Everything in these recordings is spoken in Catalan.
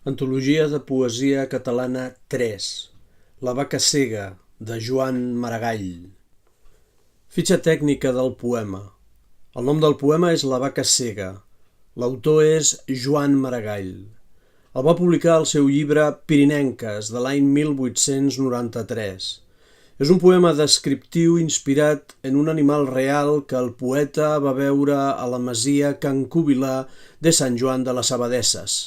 Antologia de poesia catalana 3. La vaca cega, de Joan Maragall. Fitxa tècnica del poema. El nom del poema és La vaca cega. L'autor és Joan Maragall. El va publicar al seu llibre Pirinenques, de l'any 1893. És un poema descriptiu inspirat en un animal real que el poeta va veure a la masia Can Cubilà de Sant Joan de les Abadesses.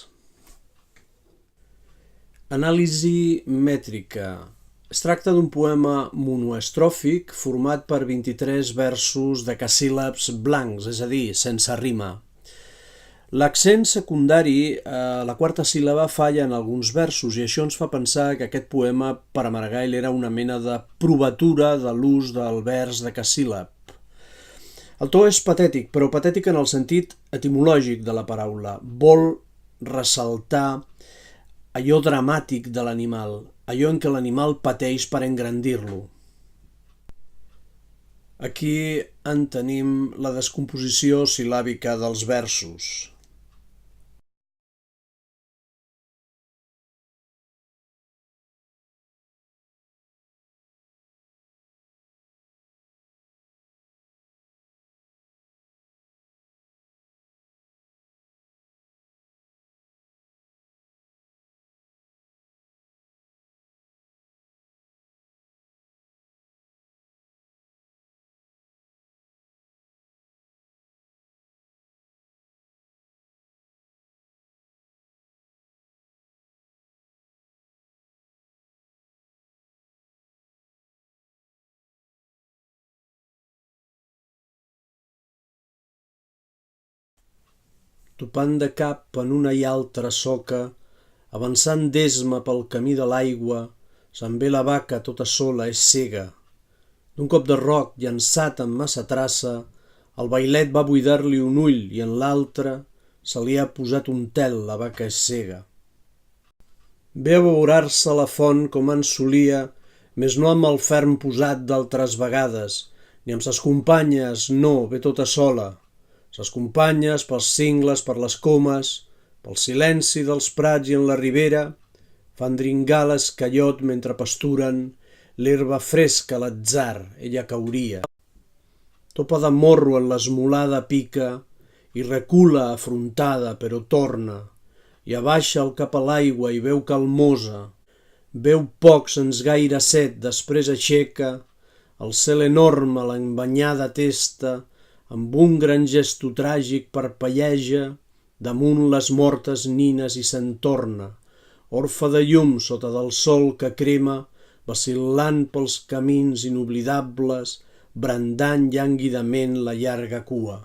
Anàlisi mètrica. Es tracta d'un poema monoestròfic format per 23 versos decasíl·labs blancs, és a dir, sense rima. L'accent secundari, la quarta síl·laba, falla en alguns versos i això ens fa pensar que aquest poema per a Maragall era una mena de provatura de l'ús del vers decasíl·lab. El to és patètic, però patètic en el sentit etimològic de la paraula. Vol ressaltar allò dramàtic de l'animal, allò en què l'animal pateix per engrandir-lo. Aquí en tenim la descomposició sil·làbica dels versos. Topant de cap en una i altra soca, avançant d'esma pel camí de l'aigua, se'n ve la vaca tota sola, és cega. D'un cop de roc llançat amb massa traça, el vailet va buidar-li un ull i en l'altre se li ha posat un tel, la vaca és cega. Ve a beurar-se a la font com en solia, més no amb el ferm posat d'altres vegades, ni amb ses companyes, no, ve tota sola. Ses companyes, pels cingles, per les comes, pel silenci dels prats i en la ribera, fan dringar l'escallot mentre pasturen, l'herba fresca a l'atzar, ella cauria. Topa de morro en l'esmolada pica i recula afrontada, però torna, i abaixa el cap a l'aigua i veu calmosa, veu poc sens gaire set, després aixeca el cel enorme, l'embanyada testa, amb un gran gesto tràgic parpelleja damunt les mortes nines i se'n torna, orfe de llum sota del sol que crema, vacil·lant pels camins inoblidables, brandant llànguidament la llarga cua.